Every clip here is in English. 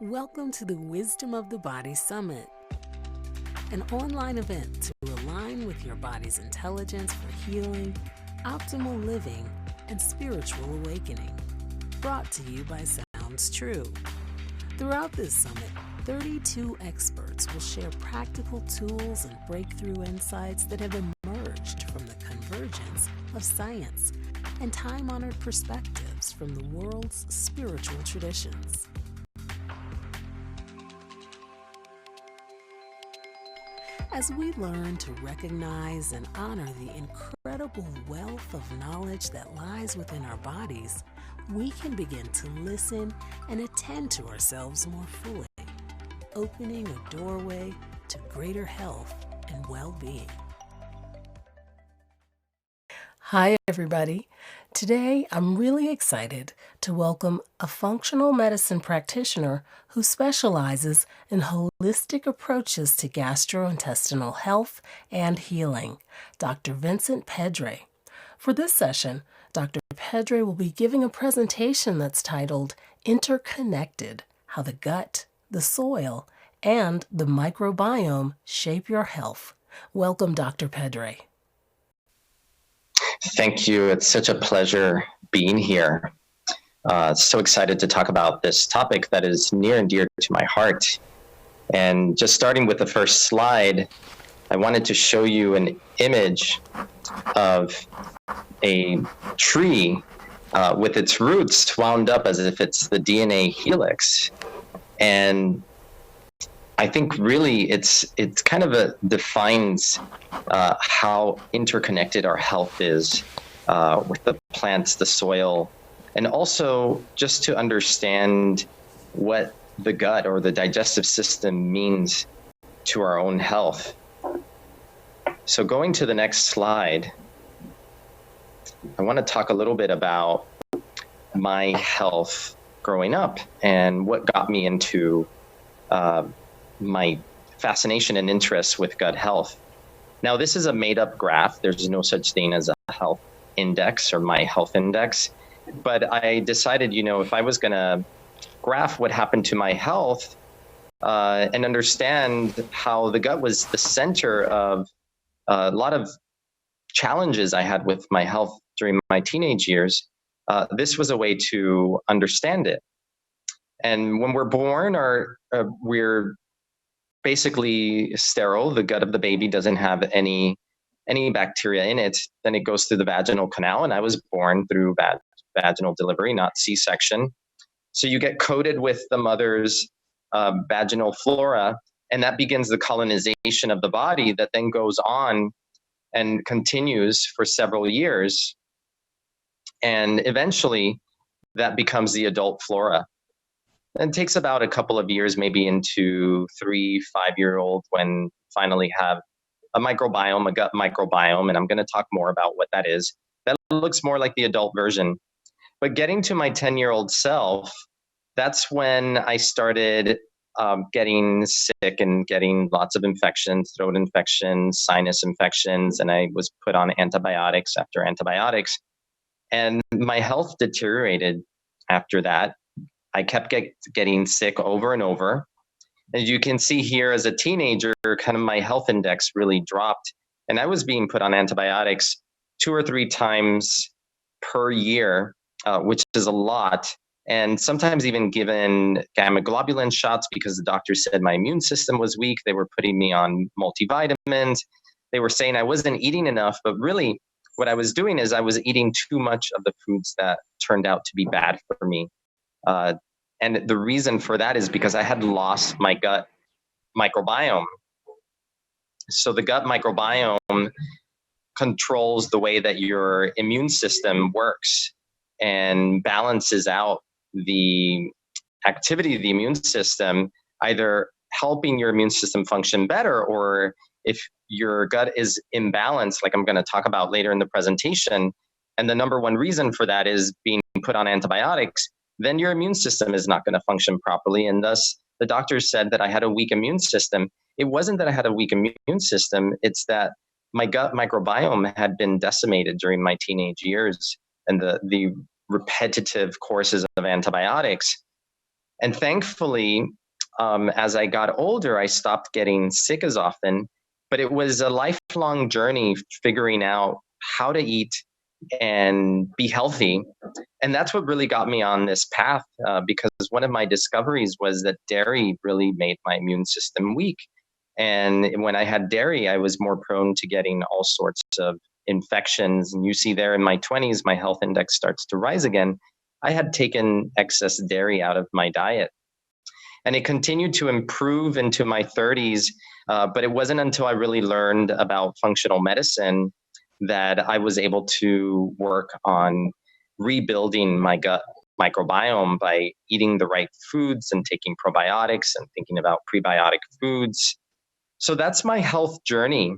Welcome to the Wisdom of the Body Summit, an online event to align with your body's intelligence for healing, optimal living, and spiritual awakening. Brought to you by Sounds True. Throughout this summit, 32 experts will share practical tools and breakthrough insights that have emerged from the convergence of science and time-honored perspectives from the world's spiritual traditions. As we learn to recognize and honor the incredible wealth of knowledge that lies within our bodies, we can begin to listen and attend to ourselves more fully, opening a doorway to greater health and well-being. Hi, everybody. Today, I'm really excited to welcome a functional medicine practitioner who specializes in holistic approaches to gastrointestinal health and healing, Dr. Vincent Pedre. For this session, Dr. Pedre will be giving a presentation that's titled Interconnected: How the Gut, the Soil, and the Microbiome Shape Your Health. Welcome, Dr. Pedre. Thank you. It's such a pleasure being here. So excited to talk about this topic that is near and dear to my heart. And just starting with the first slide, I wanted to show you an image of a tree with its roots wound up as if it's the DNA helix. And I think really it's kind of defines how interconnected our health is with the plants, the soil, and also just to understand what the gut or the digestive system means to our own health. So going to the next slide, I want to talk a little bit about my health growing up and what got me into my fascination and interest with gut health. Now, this is a made-up graph. There's no such thing as a health index or my health index. But I decided, if I was going to graph what happened to my health and understand how the gut was the center of a lot of challenges I had with my health during my teenage years, this was a way to understand it. And when we're born, we're basically sterile. The gut of the baby doesn't have any bacteria in it. Then it goes through the vaginal canal, and I was born through vaginal delivery, not C-section. So you get coated with the mother's vaginal flora, and that begins the colonization of the body that then goes on and continues for several years. And eventually that becomes the adult flora. And it takes about a couple of years, maybe into 3-5-year-old, when finally have a microbiome, a gut microbiome, and I'm going to talk more about what that is. That looks more like the adult version. But getting to my 10-year-old self, that's when I started getting sick and getting lots of infections, throat infections, sinus infections, and I was put on antibiotics after antibiotics. And my health deteriorated after that. I kept getting sick over and over. As you can see here, as a teenager, kind of my health index really dropped. And I was being put on antibiotics 2 or 3 times per year, which is a lot. And sometimes even given gamma globulin shots because the doctor said my immune system was weak. They were putting me on multivitamins. They were saying I wasn't eating enough, but really what I was doing is I was eating too much of the foods that turned out to be bad for me. And the reason for that is because I had lost my gut microbiome. So the gut microbiome controls the way that your immune system works and balances out the activity of the immune system, either helping your immune system function better, or if your gut is imbalanced, like I'm going to talk about later in the presentation, and the number one reason for that is being put on antibiotics, then your immune system is not going to function properly. And thus, the doctors said that I had a weak immune system. It wasn't that I had a weak immune system. It's that my gut microbiome had been decimated during my teenage years and the repetitive courses of antibiotics. And thankfully, as I got older, I stopped getting sick as often, but it was a lifelong journey figuring out how to eat and be healthy. And that's what really got me on this path, because one of my discoveries was that dairy really made my immune system weak. And when I had dairy, I was more prone to getting all sorts of infections. And you see there in my 20s, my health index starts to rise again. I had taken excess dairy out of my diet. And it continued to improve into my 30s, but it wasn't until I really learned about functional medicine that I was able to work on rebuilding my gut microbiome by eating the right foods and taking probiotics and thinking about prebiotic foods. So that's my health journey.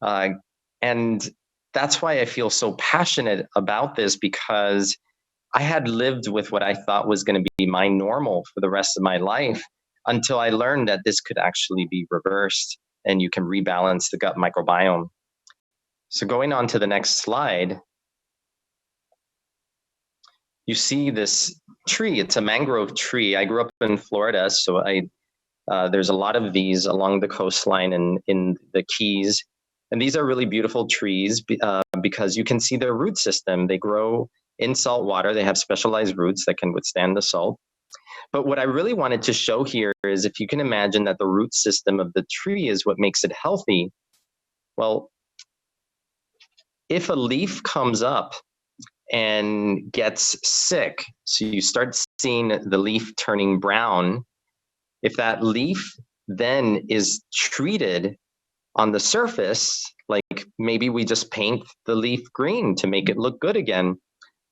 And that's why I feel so passionate about this, because I had lived with what I thought was going to be my normal for the rest of my life until I learned that this could actually be reversed and you can rebalance the gut microbiome. So going on to the next slide, you see this tree. It's a mangrove tree. I grew up in Florida, so there's a lot of these along the coastline and in the Keys. And these are really beautiful trees because you can see their root system. They grow in salt water. They have specialized roots that can withstand the salt. But what I really wanted to show here is, if you can imagine that the root system of the tree is what makes it healthy, well, if a leaf comes up and gets sick, so you start seeing the leaf turning brown, if that leaf then is treated on the surface, like maybe we just paint the leaf green to make it look good again,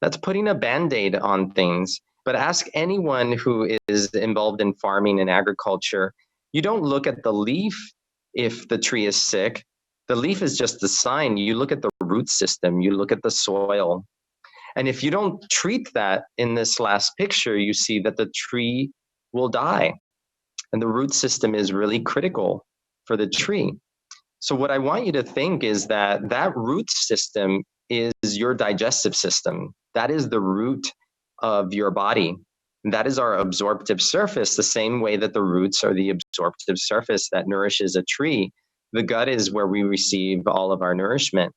that's putting a Band-Aid on things. But ask anyone who is involved in farming and agriculture, you don't look at the leaf if the tree is sick. The leaf is just a sign. You look at the root system, you look at the soil. And if you don't treat that in this last picture, you see that the tree will die. And the root system is really critical for the tree. So what I want you to think is that that root system is your digestive system. That is the root of your body. That is our absorptive surface, the same way that the roots are the absorptive surface that nourishes a tree. The gut is where we receive all of our nourishment.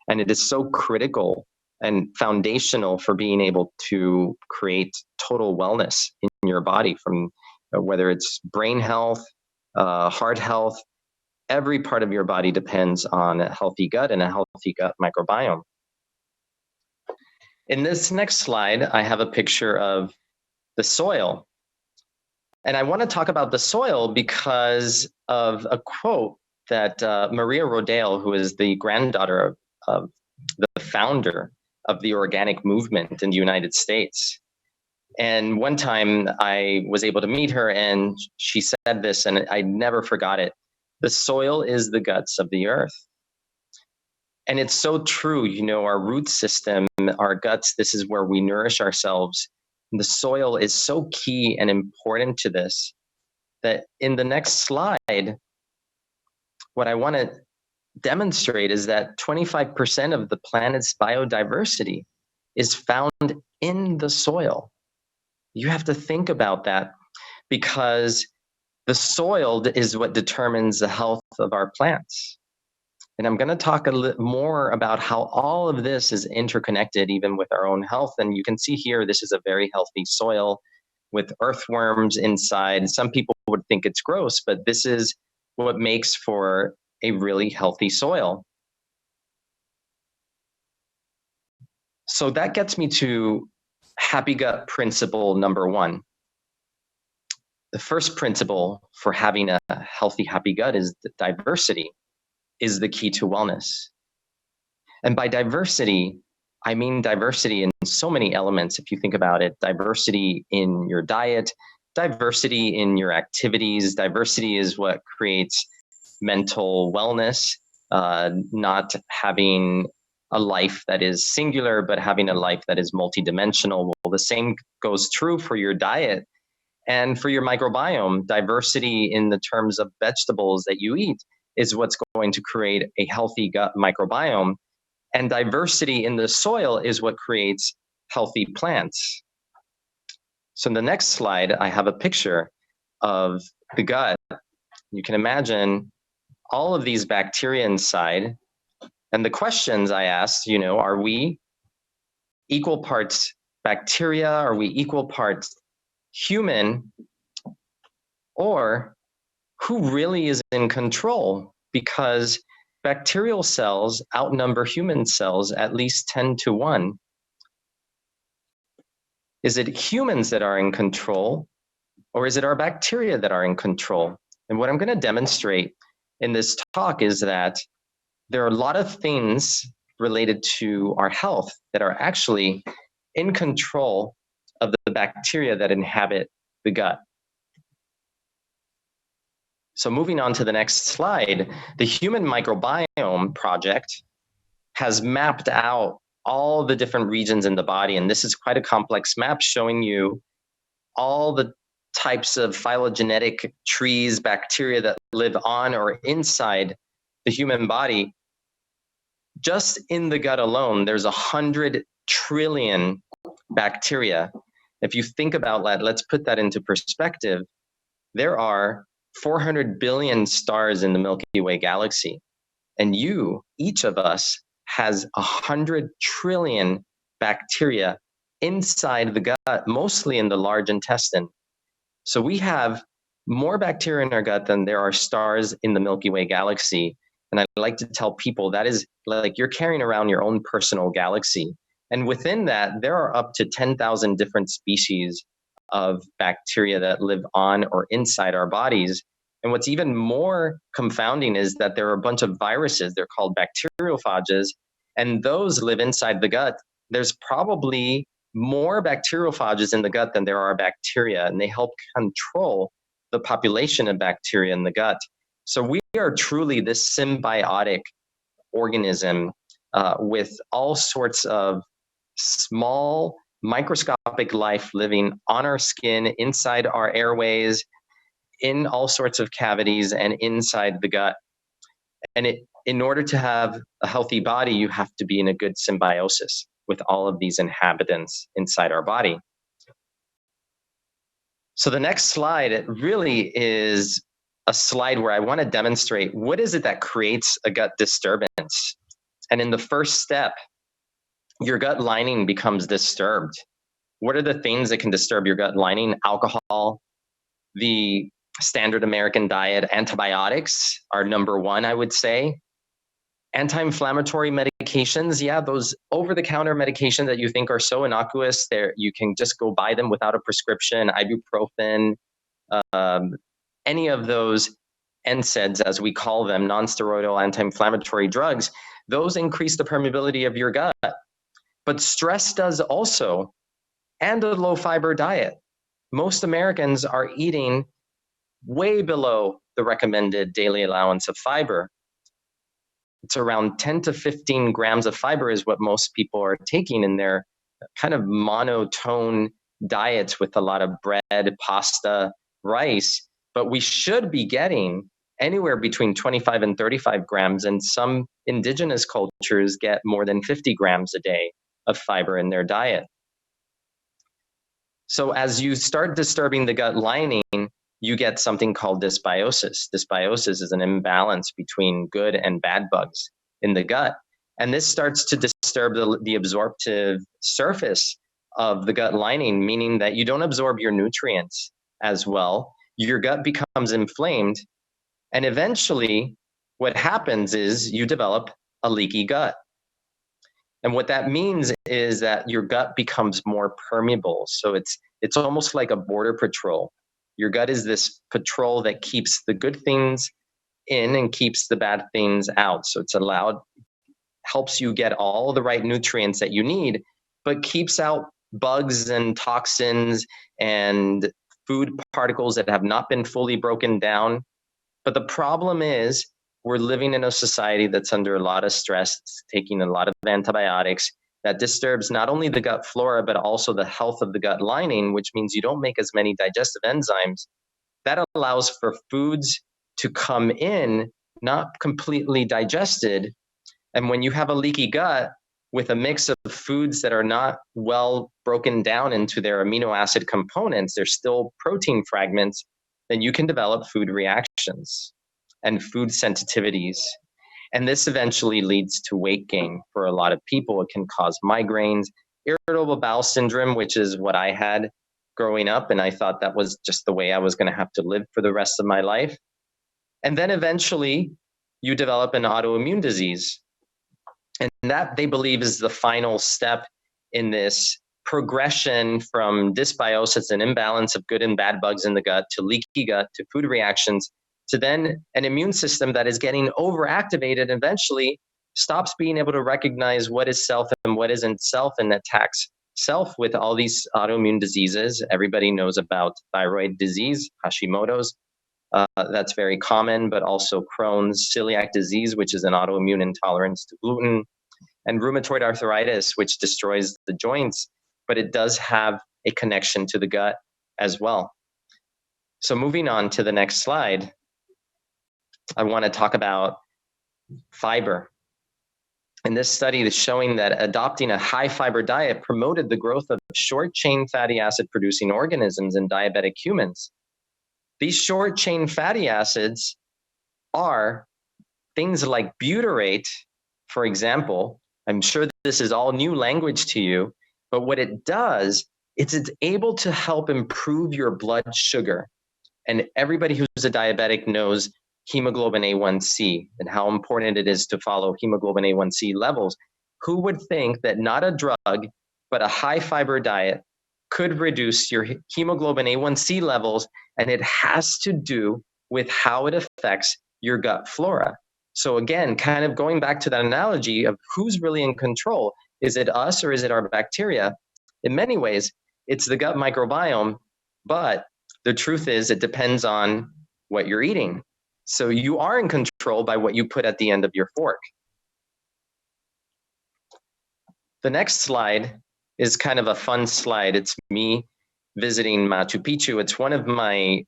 And it is so critical and foundational for being able to create total wellness in your body, from whether it's brain health, heart health. Every part of your body depends on a healthy gut and a healthy gut microbiome. In this next slide, I have a picture of the soil. And I want to talk about the soil because of a quote that Maria Rodale, who is the granddaughter of the founder of the organic movement in the United States. And one time I was able to meet her and she said this, and I never forgot it. The soil is the guts of the earth. And it's so true. You know, our root system, our guts, this is where we nourish ourselves. And the soil is so key and important to this that in the next slide, what I want to demonstrate is that 25% of the planet's biodiversity is found in the soil. You have to think about that, because the soil is what determines the health of our plants. And I'm going to talk a little more about how all of this is interconnected, even with our own health. And you can see here, this is a very healthy soil with earthworms inside. Some people would think it's gross, but this is what makes for a really healthy soil. So that gets me to happy gut principle number one. The first principle for having a healthy, happy gut is that diversity is the key to wellness. And by diversity, I mean diversity in so many elements. If you think about it, diversity in your diet, diversity in your activities, diversity is what creates mental wellness, not having a life that is singular, but having a life that is multidimensional. Well, the same goes true for your diet and for your microbiome. Diversity in the terms of vegetables that you eat is what's going to create a healthy gut microbiome. And diversity in the soil is what creates healthy plants. So in the next slide, I have a picture of the gut. You can imagine all of these bacteria inside. And the questions I asked, are we equal parts bacteria? Are we equal parts human? Or who really is in control? Because bacterial cells outnumber human cells at least 10 to 1. Is it humans that are in control, or is it our bacteria that are in control? And what I'm going to demonstrate in this talk is that there are a lot of things related to our health that are actually in control of the bacteria that inhabit the gut. So moving on to the next slide, the Human Microbiome Project has mapped out all the different regions in the body. And this is quite a complex map showing you all the types of phylogenetic trees, bacteria that live on or inside the human body. Just in the gut alone, there's 100 trillion bacteria. If you think about that, let's put that into perspective. There are 400 billion stars in the Milky Way galaxy. And each of us, has 100 trillion bacteria inside the gut, mostly in the large intestine. So we have more bacteria in our gut than there are stars in the Milky Way galaxy. And I like to tell people that is like you're carrying around your own personal galaxy. And within that, there are up to 10,000 different species of bacteria that live on or inside our bodies. And what's even more confounding is that there are a bunch of viruses, they're called bacteriophages, and those live inside the gut. There's probably more bacteriophages in the gut than there are bacteria, and they help control the population of bacteria in the gut. So we are truly this symbiotic organism with all sorts of small microscopic life living on our skin, inside our airways, in all sorts of cavities, and inside the gut. And in order to have a healthy body, you have to be in a good symbiosis with all of these inhabitants inside our body. So the next slide really is a slide where I want to demonstrate what is it that creates a gut disturbance. And in the first step, your gut lining becomes disturbed. What are the things that can disturb your gut lining? Alcohol, the standard American diet, antibiotics are number one, I would say. Anti-inflammatory medications, yeah, those over-the-counter medications that you think are so innocuous, you can just go buy them without a prescription, ibuprofen, any of those NSAIDs, as we call them, non-steroidal anti-inflammatory drugs, those increase the permeability of your gut. But stress does also, and a low-fiber diet. Most Americans are eating way below the recommended daily allowance of fiber. It's around 10 to 15 grams of fiber is what most people are taking in their kind of monotone diets with a lot of bread, pasta, rice. But we should be getting anywhere between 25 and 35 grams, and some indigenous cultures get more than 50 grams a day of fiber in their diet. So as you start disturbing the gut lining, you get something called dysbiosis. Dysbiosis is an imbalance between good and bad bugs in the gut. And this starts to disturb the absorptive surface of the gut lining, meaning that you don't absorb your nutrients as well. Your gut becomes inflamed. And eventually, what happens is you develop a leaky gut. And what that means is that your gut becomes more permeable. So it's almost like a border patrol. Your gut is this patrol that keeps the good things in and keeps the bad things out. So it's helps you get all the right nutrients that you need, but keeps out bugs and toxins and food particles that have not been fully broken down. But the problem is we're living in a society that's under a lot of stress, taking a lot of antibiotics that disturbs not only the gut flora, but also the health of the gut lining, which means you don't make as many digestive enzymes. That allows for foods to come in, not completely digested. And when you have a leaky gut, with a mix of foods that are not well broken down into their amino acid components, they're still protein fragments, then you can develop food reactions and food sensitivities. And this eventually leads to weight gain for a lot of people. It can cause migraines, irritable bowel syndrome, which is what I had growing up. And I thought that was just the way I was going to have to live for the rest of my life. And then eventually you develop an autoimmune disease. And that, they believe, is the final step in this progression from dysbiosis and imbalance of good and bad bugs in the gut to leaky gut to food reactions to then an immune system that is getting overactivated and eventually stops being able to recognize what is self and what isn't self and attacks self with all these autoimmune diseases. Everybody knows about thyroid disease, Hashimoto's. That's very common, but also Crohn's, celiac disease, which is an autoimmune intolerance to gluten, and rheumatoid arthritis, which destroys the joints, but it does have a connection to the gut as well. So moving on to the next slide, I want to talk about fiber. And this study is showing that adopting a high fiber diet promoted the growth of short chain fatty acid producing organisms in diabetic humans. These short chain fatty acids are things like butyrate, for example. I'm sure this is all new language to you, but what it does is it's able to help improve your blood sugar. And everybody who's a diabetic knows hemoglobin A1C and how important it is to follow hemoglobin A1C levels. Who would think that not a drug, but a high fiber diet could reduce your hemoglobin A1C levels? And it has to do with how it affects your gut flora. So again, kind of going back to that analogy of who's really in control, is it us or is it our bacteria? In many ways, it's the gut microbiome, but the truth is it depends on what you're eating. So you are in control by what you put at the end of your fork. The next slide is kind of a fun slide. It's me visiting Machu Picchu. It's one of my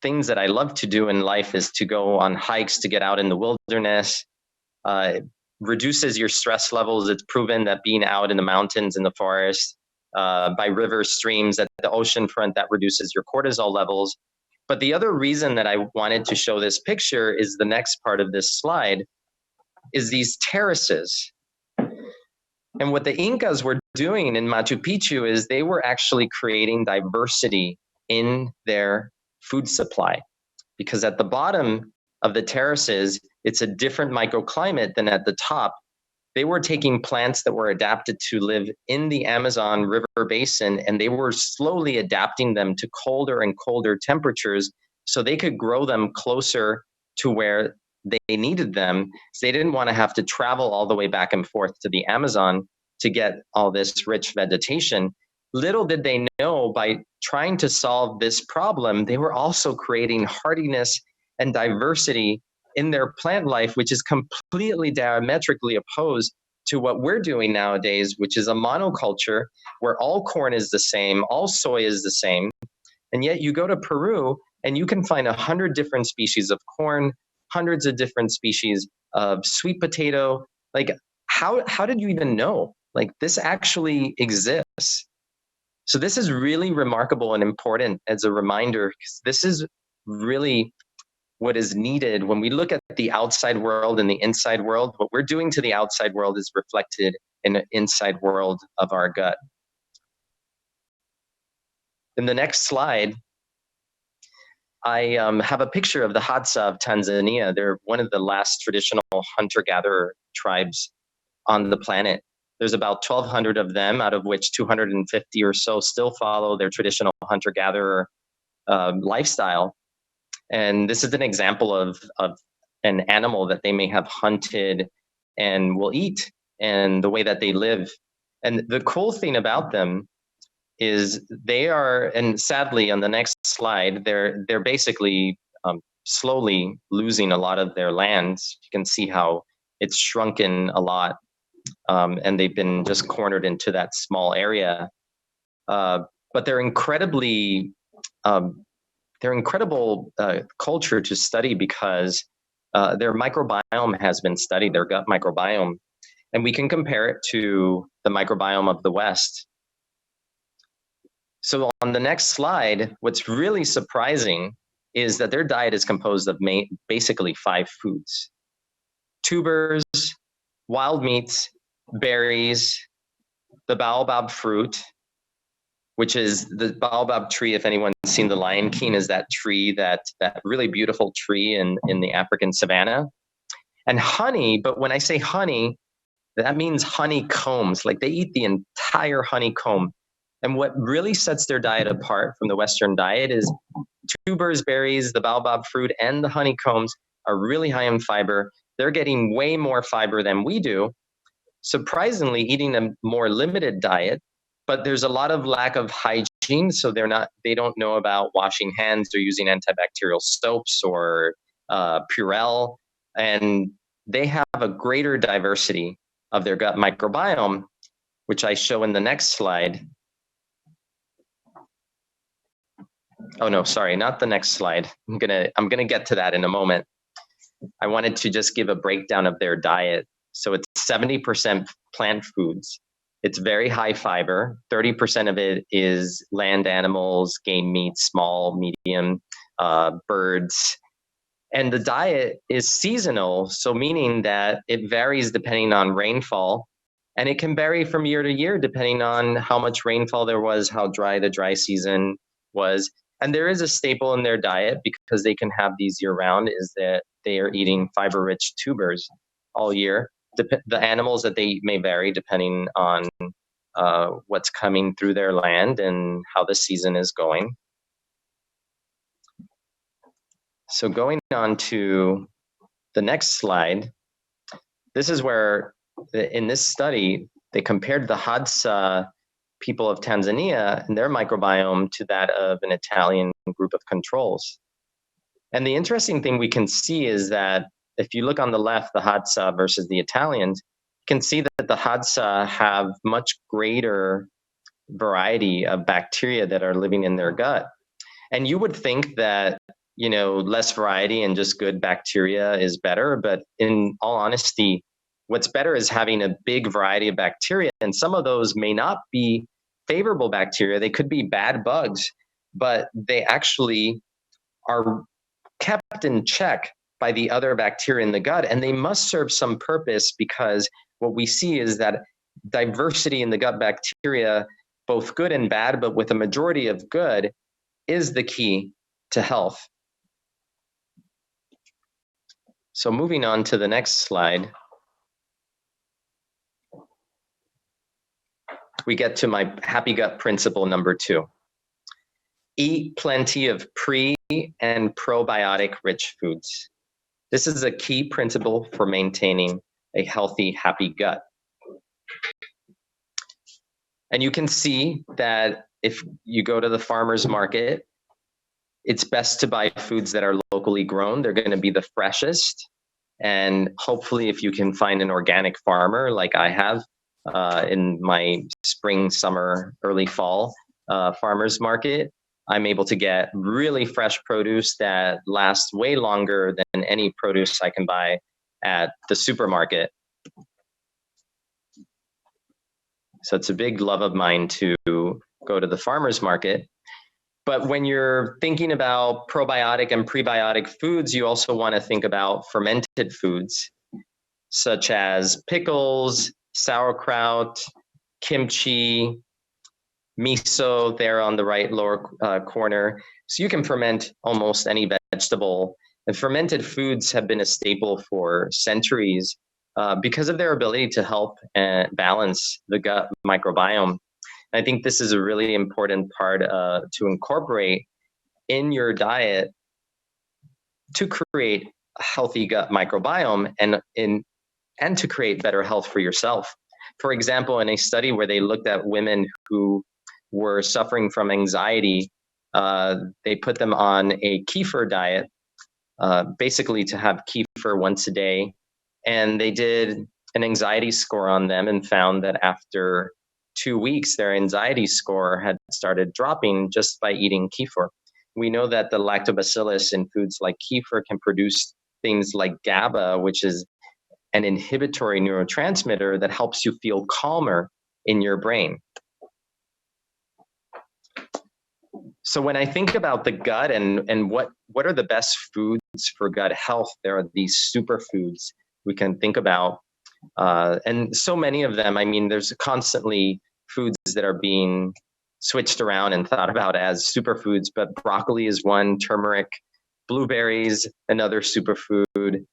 things that I love to do in life is to go on hikes, to get out in the wilderness. It reduces your stress levels. It's proven that being out in the mountains, in the forest, by rivers, streams, at the ocean front, that reduces your cortisol levels. But the other reason that I wanted to show this picture is the next part of this slide, is these terraces. And what the Incas were doing in Machu Picchu is they were actually creating diversity in their food supply, because at the bottom of the terraces, it's a different microclimate than at the top. They were taking plants that were adapted to live in the Amazon River basin, and they were slowly adapting them to colder and colder temperatures so they could grow them closer to where they needed them. So they didn't want to have to travel all the way back and forth to the Amazon to get all this rich vegetation. Little did they know, by trying to solve this problem, they were also creating hardiness and diversity in their plant life, which is completely diametrically opposed to what we're doing nowadays, which is a monoculture where all corn is the same, all soy is the same. And yet you go to Peru and you can find 100 different species of corn, hundreds of different species of sweet potato. Like, how did you even know? Like, this actually exists. So this is really remarkable and important as a reminder, because this is really what is needed when we look at the outside world and the inside world. What we're doing to the outside world is reflected in the inside world of our gut. In the next slide, I have a picture of the Hadza of Tanzania. They're one of the last traditional hunter-gatherer tribes on the planet. There's about 1,200 of them, out of which 250 or so still follow their traditional hunter-gatherer lifestyle. And this is an example of an animal that they may have hunted and will eat, and the way that they live. And the cool thing about them is they are, and sadly on the next slide, they're basically slowly losing a lot of their lands. You can see how it's shrunken a lot, and they've been just cornered into that small area. But they're incredibly they're incredible culture to study, because their microbiome has been studied, their gut microbiome. And we can compare it to the microbiome of the West. So on the next slide, what's really surprising is that their diet is composed of basically 5 foods: tubers, wild meats, berries, the baobab fruit, which is the baobab tree. If anyone's seen The Lion King, is that tree, that really beautiful tree in the African savanna. And honey, but when I say honey, that means honeycombs. Like they eat the entire honeycomb. And what really sets their diet apart from the Western diet is tubers, berries, the baobab fruit, and the honeycombs are really high in fiber. They're getting way more fiber than we do, surprisingly eating a more limited diet, but there's a lot of lack of hygiene. So they don't know about washing hands or using antibacterial soaps or Purell. And they have a greater diversity of their gut microbiome, which I show in the next slide. Oh no, sorry, not the next slide. I'm gonna get to that in a moment. I wanted to just give a breakdown of their diet. So it's 70% plant foods. It's very high fiber. 30% of it is land animals, game meat, small, medium, birds. And the diet is seasonal, so meaning that it varies depending on rainfall. And it can vary from year to year depending on how much rainfall there was, how dry the dry season was. And there is a staple in their diet, because they can have these year round, is that they are eating fiber rich tubers all year. The animals that they eat may vary depending on what's coming through their land and how the season is going. So going on to the next slide, this is where in this study, they compared the Hadza people of Tanzania and their microbiome to that of an Italian group of controls. And the interesting thing we can see is that if you look on the left, the Hadza versus the Italians, you can see that the Hadza have much greater variety of bacteria that are living in their gut. And you would think that, less variety and just good bacteria is better. But in all honesty, what's better is having a big variety of bacteria. And some of those may not be favorable bacteria. They could be bad bugs, but they actually are kept in check by the other bacteria in the gut. And they must serve some purpose, because what we see is that diversity in the gut bacteria, both good and bad, but with a majority of good, is the key to health. So moving on to the next slide, we get to my happy gut principle number 2. Eat plenty of pre and probiotic rich foods. This is a key principle for maintaining a healthy, happy gut. And you can see that if you go to the farmer's market, it's best to buy foods that are locally grown. They're going to be the freshest. And hopefully, if you can find an organic farmer like I have in my spring, summer, early fall farmer's market, I'm able to get really fresh produce that lasts way longer than any produce I can buy at the supermarket. So it's a big love of mine to go to the farmer's market. But when you're thinking about probiotic and prebiotic foods, you also want to think about fermented foods, such as pickles, sauerkraut, kimchi, miso there on the right lower corner. So you can ferment almost any vegetable. And fermented foods have been a staple for centuries because of their ability to help balance the gut microbiome. I think this is a really important part to incorporate in your diet to create a healthy gut microbiome and to create better health for yourself. For example, in a study where they looked at women who were suffering from anxiety, they put them on a kefir diet, basically to have kefir once a day. And they did an anxiety score on them and found that after 2 weeks, their anxiety score had started dropping just by eating kefir. We know that the lactobacillus in foods like kefir can produce things like GABA, which is an inhibitory neurotransmitter that helps you feel calmer in your brain. So when I think about the gut and what are the best foods for gut health, there are these superfoods we can think about. And so many of them, I mean, there's constantly foods that are being switched around and thought about as superfoods, but broccoli is one, turmeric, blueberries, another superfood.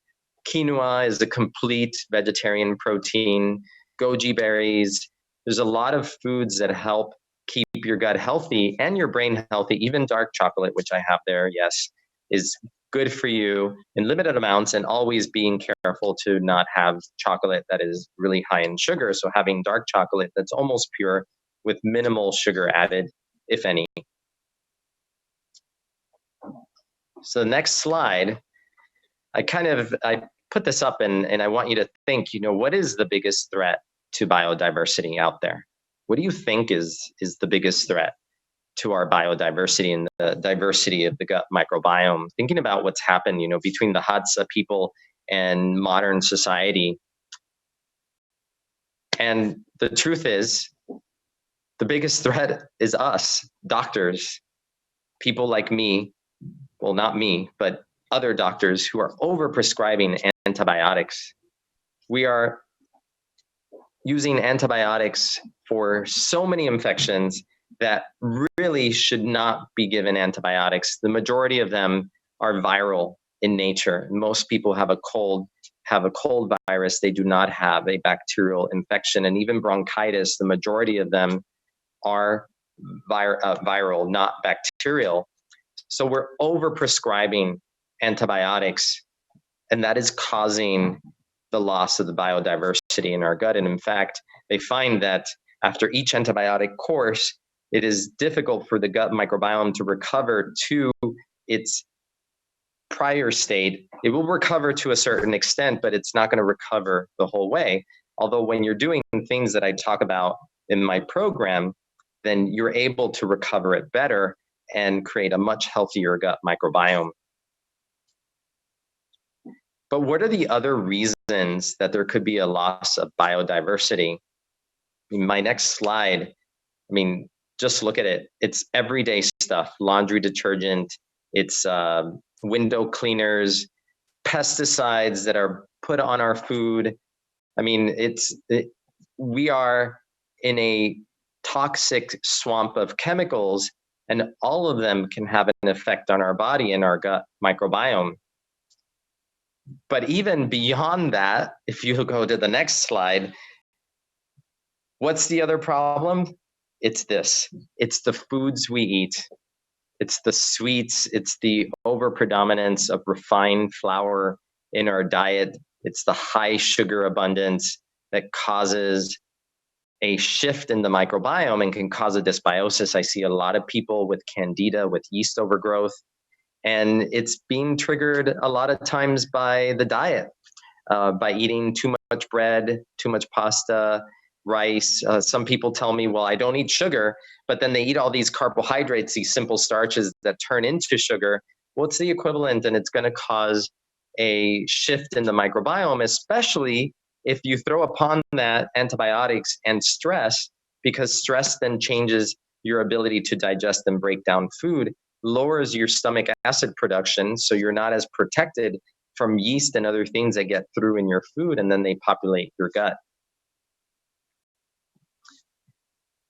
Quinoa is a complete vegetarian protein, goji berries. There's a lot of foods that help keep your gut healthy and your brain healthy. Even dark chocolate, which I have there, yes, is good for you in limited amounts, and always being careful to not have chocolate that is really high in sugar. So having dark chocolate that's almost pure with minimal sugar added, if any. So the next slide, I put this up and I want you to think, what is the biggest threat to biodiversity out there? What do you think is the biggest threat to our biodiversity and the diversity of the gut microbiome? Thinking about what's happened, between the Hadza people and modern society. And the truth is, the biggest threat is us, doctors, people like me, well, not me, but other doctors who are overprescribing antibiotics. We are using antibiotics for so many infections that really should not be given antibiotics. The majority of them are viral in nature. Most people have a cold virus. They do not have a bacterial infection. And even bronchitis, the majority of them are viral, not bacterial. So we're overprescribing antibiotics, and that is causing the loss of the biodiversity in our gut. And in fact, they find that after each antibiotic course, it is difficult for the gut microbiome to recover to its prior state. It will recover to a certain extent, but it's not going to recover the whole way. Although when you're doing things that I talk about in my program, then you're able to recover it better and create a much healthier gut microbiome. But what are the other reasons that there could be a loss of biodiversity? My next slide, just look at it. It's everyday stuff, laundry detergent, it's window cleaners, pesticides that are put on our food. We are in a toxic swamp of chemicals, and all of them can have an effect on our body and our gut microbiome. But even beyond that, if you go to the next slide, what's the other problem? It's this. It's the foods we eat. It's the sweets. It's the overpredominance of refined flour in our diet. It's the high sugar abundance that causes a shift in the microbiome and can cause a dysbiosis. I see a lot of people with candida, with yeast overgrowth, and it's being triggered a lot of times by the diet, by eating too much bread, too much pasta, rice. Some people tell me, well, I don't eat sugar, but then they eat all these carbohydrates, these simple starches that turn into sugar. Well, it's the equivalent, and it's going to cause a shift in the microbiome, especially if you throw upon that antibiotics and stress, because stress then changes your ability to digest and break down food, lowers your stomach acid production, so you're not as protected from yeast and other things that get through in your food, and then they populate your gut.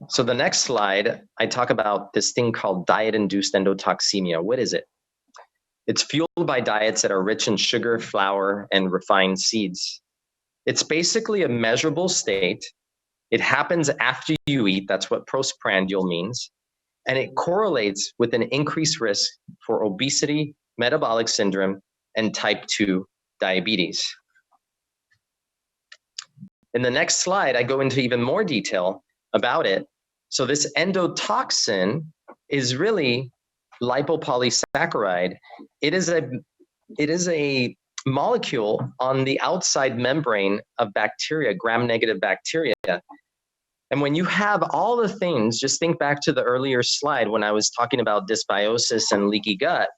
So the next slide, I talk about this thing called diet-induced endotoxemia. What is it? It's fueled by diets that are rich in sugar, flour, and refined seeds. It's basically a measurable state. It happens after you eat. That's what postprandial means. And it correlates with an increased risk for obesity, metabolic syndrome, and type 2 diabetes. In the next slide, I go into even more detail about it. So this endotoxin is really lipopolysaccharide. It is a molecule on the outside membrane of bacteria, gram-negative bacteria. And when you have all the things, just think back to the earlier slide when I was talking about dysbiosis and leaky gut.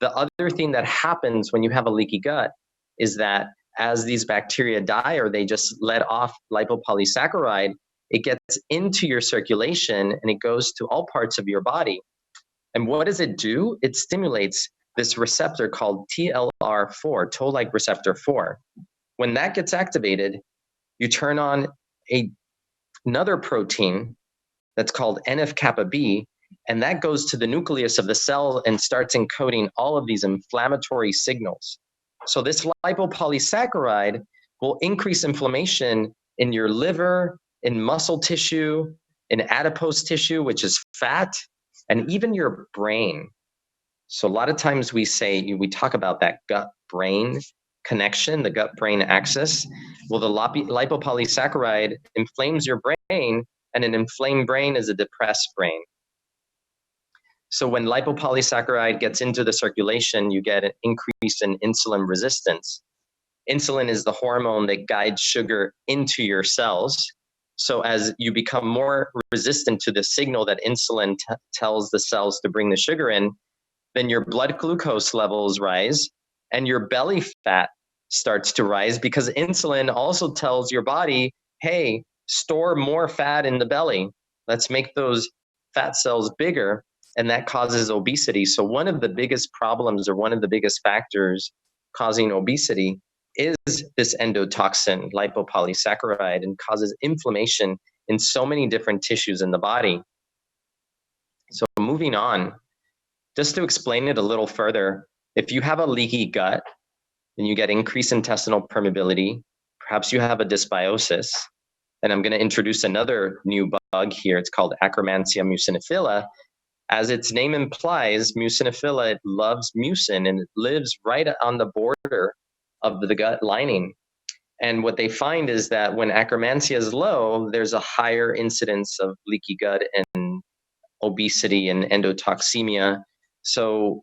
The other thing that happens when you have a leaky gut is that as these bacteria die or they just let off lipopolysaccharide, it gets into your circulation and it goes to all parts of your body. And what does it do? It stimulates this receptor called TLR4, toll-like receptor 4. When that gets activated, you turn on another protein that's called NF-kappa B, and that goes to the nucleus of the cell and starts encoding all of these inflammatory signals. So this lipopolysaccharide will increase inflammation in your liver, in muscle tissue, in adipose tissue, which is fat, and even your brain. So a lot of times we talk about that gut-brain connection, the gut-brain axis. Well, the lipopolysaccharide inflames your brain, and an inflamed brain is a depressed brain. So when lipopolysaccharide gets into the circulation, you get an increase in insulin resistance. Insulin is the hormone that guides sugar into your cells. So as you become more resistant to the signal that insulin tells the cells to bring the sugar in, then your blood glucose levels rise and your belly fat starts to rise because insulin also tells your body, hey, store more fat in the belly. Let's make those fat cells bigger. And that causes obesity. So one of the biggest problems or one of the biggest factors causing obesity is this endotoxin, lipopolysaccharide, and causes inflammation in so many different tissues in the body. So moving on, just to explain it a little further, if you have a leaky gut and you get increased intestinal permeability, perhaps you have a dysbiosis, and I'm going to introduce another new bug here. It's called Akkermansia muciniphila. As its name implies, muciniphila, it loves mucin and it lives right on the border of the gut lining. And what they find is that when Akkermansia is low, there's a higher incidence of leaky gut and obesity and endotoxemia. So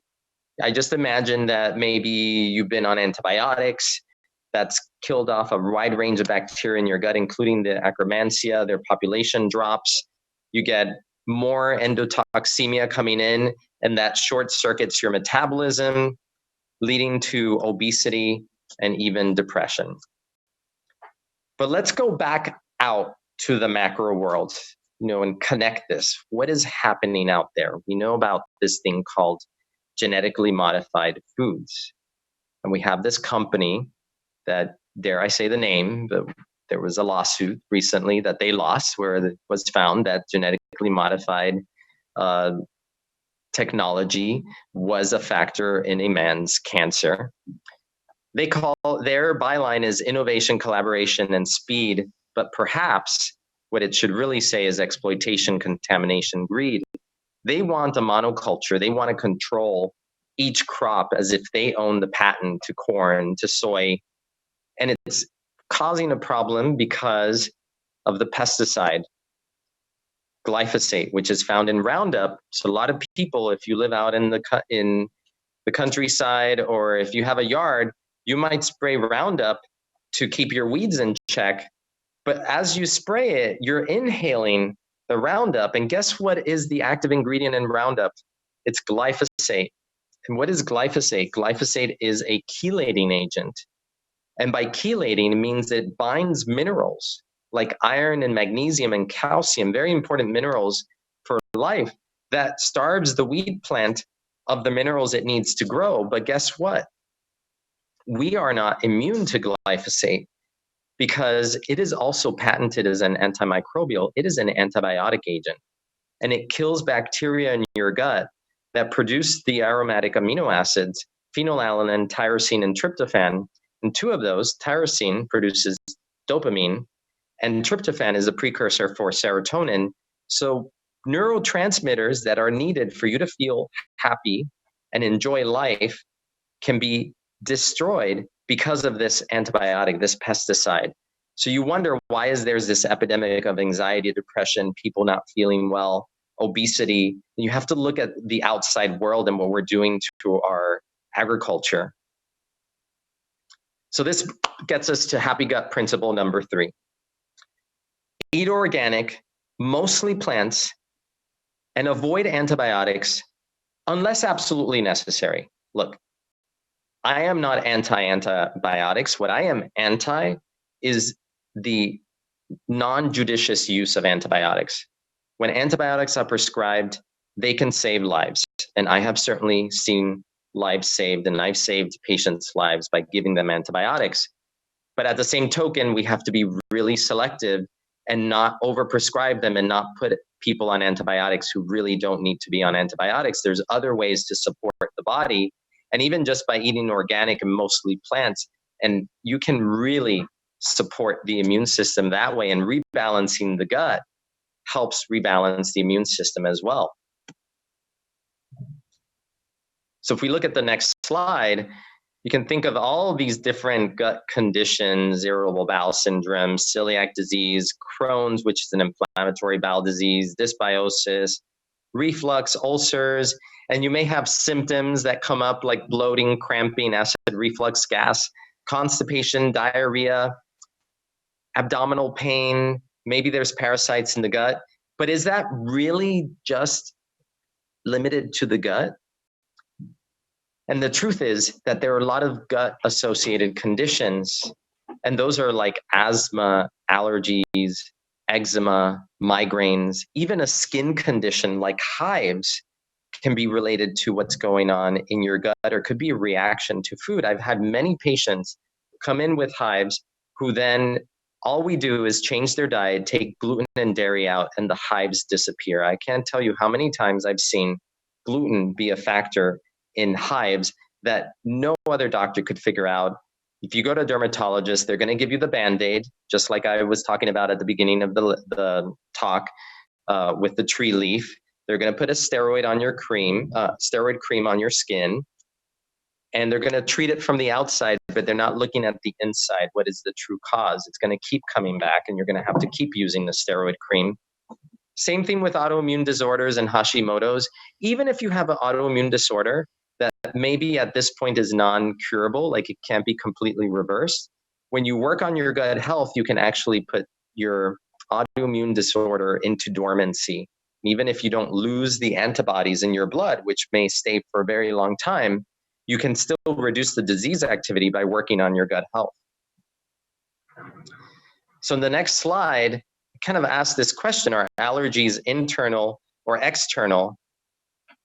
I just imagine that maybe you've been on antibiotics that's killed off a wide range of bacteria in your gut, including the Akkermansia. Their population drops. You get more endotoxemia coming in, and that short circuits your metabolism, leading to obesity and even depression. But let's go back out to the macro world, and connect this. What is happening out there? We know about this thing called genetically modified foods. And we have this company that, dare I say the name, but there was a lawsuit recently that they lost where it was found that genetically modified technology was a factor in a man's cancer. They call their byline is innovation, collaboration, and speed, but perhaps what it should really say is exploitation, contamination, greed. They want a monoculture. They want to control each crop as if they own the patent to corn, to soy. And it's causing a problem because of the pesticide, glyphosate, which is found in Roundup. So a lot of people, if you live out in the countryside or if you have a yard, you might spray Roundup to keep your weeds in check. But as you spray it, you're inhaling the Roundup. And guess what is the active ingredient in Roundup? It's glyphosate. And what is glyphosate? Glyphosate is a chelating agent. And by chelating, it means it binds minerals like iron and magnesium and calcium, very important minerals for life, that starves the weed plant of the minerals it needs to grow. But guess what? We are not immune to glyphosate because it is also patented as an antimicrobial. It is an antibiotic agent, and it kills bacteria in your gut that produce the aromatic amino acids, phenylalanine, tyrosine, and tryptophan. And two of those, tyrosine produces dopamine, and tryptophan is a precursor for serotonin. So neurotransmitters that are needed for you to feel happy and enjoy life can be destroyed because of this antibiotic, this pesticide. So you wonder, why is there's this epidemic of anxiety, depression, people not feeling well, obesity? You have to look at the outside world and what we're doing to our agriculture. So this gets us to happy gut principle number 3. Eat organic, mostly plants, and avoid antibiotics unless absolutely necessary. Look, I am not anti-antibiotics. What I am anti is the non-judicious use of antibiotics. When antibiotics are prescribed, they can save lives. And I have certainly seen lives saved, and I've saved patients' lives by giving them antibiotics. But at the same token, we have to be really selective and not overprescribe them and not put people on antibiotics who really don't need to be on antibiotics. There's other ways to support the body. And even just by eating organic and mostly plants, and you can really support the immune system that way, and rebalancing the gut helps rebalance the immune system as well. So if we look at the next slide, you can think of all of these different gut conditions: irritable bowel syndrome, celiac disease, Crohn's, which is an inflammatory bowel disease, dysbiosis, reflux, ulcers, and you may have symptoms that come up like bloating, cramping, acid reflux, gas, constipation, diarrhea, abdominal pain, maybe there's parasites in the gut. But is that really just limited to the gut? And the truth is that there are a lot of gut associated conditions, and those are like asthma, allergies, eczema, migraines, even a skin condition like hives can be related to what's going on in your gut, or could be a reaction to food. I've had many patients come in with hives who then all we do is change their diet, take gluten and dairy out, and the hives disappear. I can't tell you how many times I've seen gluten be a factor in hives that no other doctor could figure out. If you go to a dermatologist, they're going to give you the Band-Aid, just like I was talking about at the beginning of the talk with the tree leaf. They're going to put a steroid cream on your skin, and they're going to treat it from the outside, but they're not looking at the inside. What is the true cause? It's going to keep coming back, and you're going to have to keep using the steroid cream. Same thing with autoimmune disorders and Hashimoto's. Even if you have an autoimmune disorder that maybe at this point is non-curable, like it can't be completely reversed, when you work on your gut health, you can actually put your autoimmune disorder into dormancy. Even if you don't lose the antibodies in your blood, which may stay for a very long time, you can still reduce the disease activity by working on your gut health. So in the next slide, kind of ask this question: are allergies internal or external?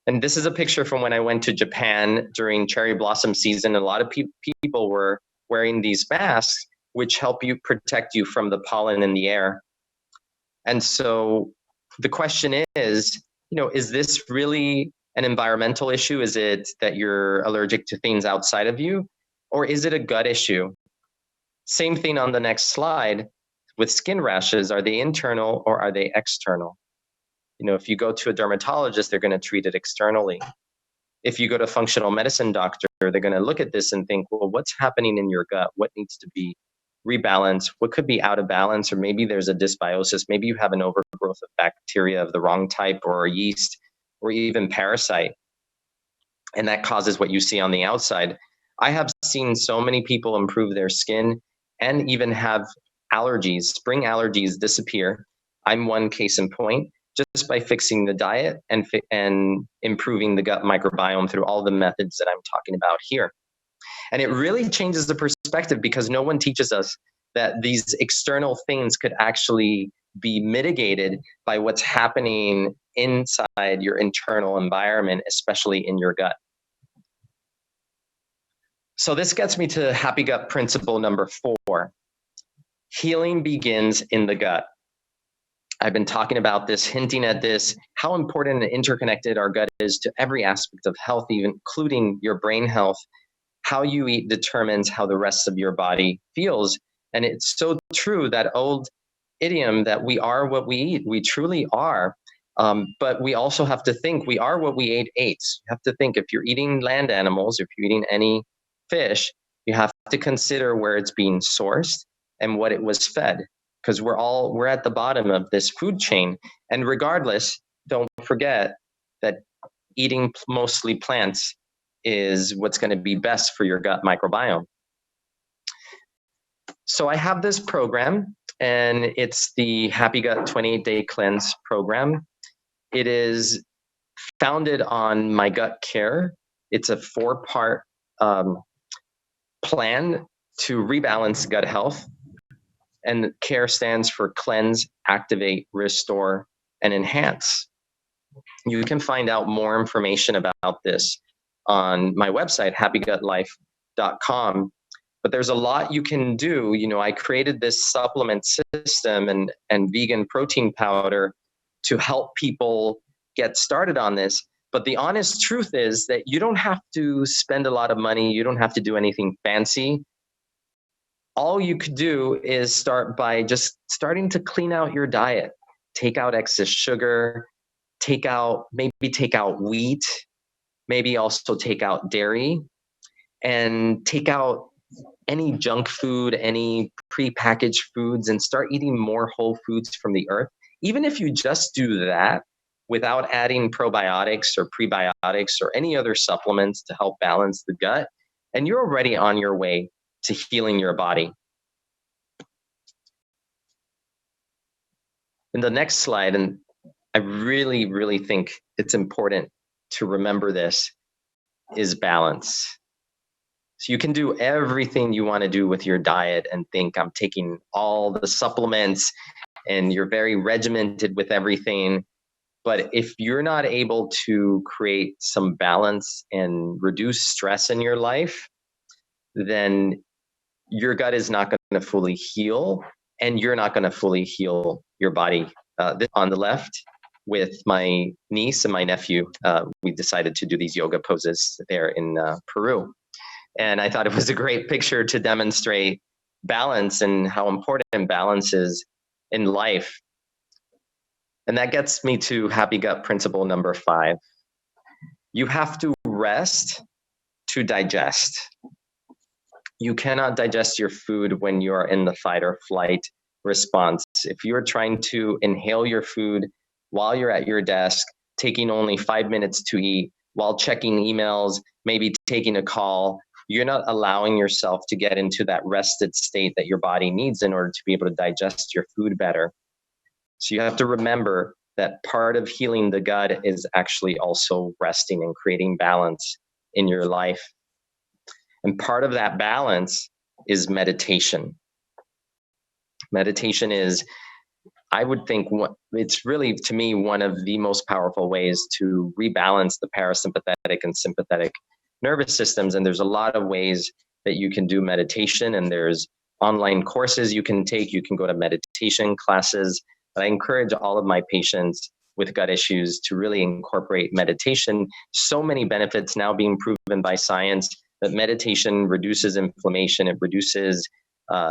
And this is a picture from when I went to Japan during cherry blossom season. A lot of people were wearing these masks, which help you protect you from the pollen in the air. And so the question is, is this really an environmental issue? Is it that you're allergic to things outside of you? Or is it a gut issue? Same thing on the next slide with skin rashes. Are they internal or are they external? If you go to a dermatologist, they're going to treat it externally. If you go to a functional medicine doctor, they're going to look at this and think, well, what's happening in your gut? What needs to be rebalanced? What could be out of balance? Or maybe there's a dysbiosis. Maybe you have an overgrowth of bacteria of the wrong type, or a yeast, or even parasite. And that causes what you see on the outside. I have seen so many people improve their skin and even have allergies. Spring allergies disappear. I'm one case in point, just by fixing the diet and improving the gut microbiome through all the methods that I'm talking about here. And it really changes the perspective, because no one teaches us that these external things could actually be mitigated by what's happening inside your internal environment, especially in your gut. So this gets me to happy gut principle number 4. Healing begins in the gut. I've been talking about this, hinting at this, how important and interconnected our gut is to every aspect of health, even including your brain health. How you eat determines how the rest of your body feels. And it's so true, that old idiom that we are what we eat. We truly are. But we also have to think we are what we ate. You have to think, if you're eating land animals, if you're eating any fish, you have to consider where it's being sourced and what it was fed, because we're at the bottom of this food chain. And regardless, don't forget that eating mostly plants is what's going to be best for your gut microbiome. So I have this program, and it's the Happy Gut 28-Day Cleanse program. It is founded on my gut care. It's a 4-part plan to rebalance gut health. And CARE stands for cleanse, activate, restore, and enhance. You can find out more information about this on my website, happygutlife.com. But there's a lot you can do. I created this supplement system and vegan protein powder to help people get started on this. But the honest truth is that you don't have to spend a lot of money. You don't have to do anything fancy. All you could do is start by just starting to clean out your diet. Take out excess sugar, take out wheat, maybe also take out dairy, and take out any junk food, any prepackaged foods, and start eating more whole foods from the earth. Even if you just do that without adding probiotics or prebiotics or any other supplements to help balance the gut, and you're already on your way to healing your body. In the next slide, and I really, really think it's important to remember this, is balance. So you can do everything you want to do with your diet and think I'm taking all the supplements and you're very regimented with everything. But if you're not able to create some balance and reduce stress in your life, then your gut is not going to fully heal and you're not going to fully heal your body. On the left, with my niece and my nephew, we decided to do these yoga poses there in Peru. And I thought it was a great picture to demonstrate balance and how important balance is in life. And that gets me to happy gut principle number 5. You have to rest to digest. You cannot digest your food when you are in the fight or flight response. If you're trying to inhale your food while you're at your desk, taking only 5 minutes to eat, while checking emails, maybe taking a call, you're not allowing yourself to get into that rested state that your body needs in order to be able to digest your food better. So you have to remember that part of healing the gut is actually also resting and creating balance in your life. And part of that balance is meditation. Meditation is, I would think, it's really, to me, one of the most powerful ways to rebalance the parasympathetic and sympathetic nervous systems. And there's a lot of ways that you can do meditation, and there's online courses you can take. You can go to meditation classes. But I encourage all of my patients with gut issues to really incorporate meditation. So many benefits now being proven by science that meditation reduces inflammation, it reduces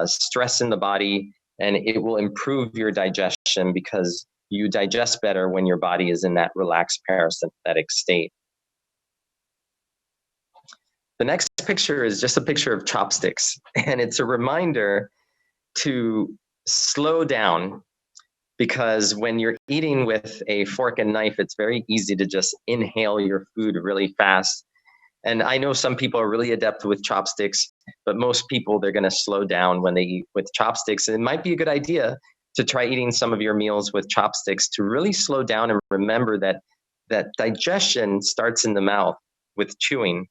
stress in the body, and it will improve your digestion because you digest better when your body is in that relaxed parasympathetic state. The next picture is just a picture of chopsticks, and it's a reminder to slow down, because when you're eating with a fork and knife, it's very easy to just inhale your food really fast. And I know some people are really adept with chopsticks, but most people, they're going to slow down when they eat with chopsticks. And it might be a good idea to try eating some of your meals with chopsticks to really slow down and remember that digestion starts in the mouth with chewing.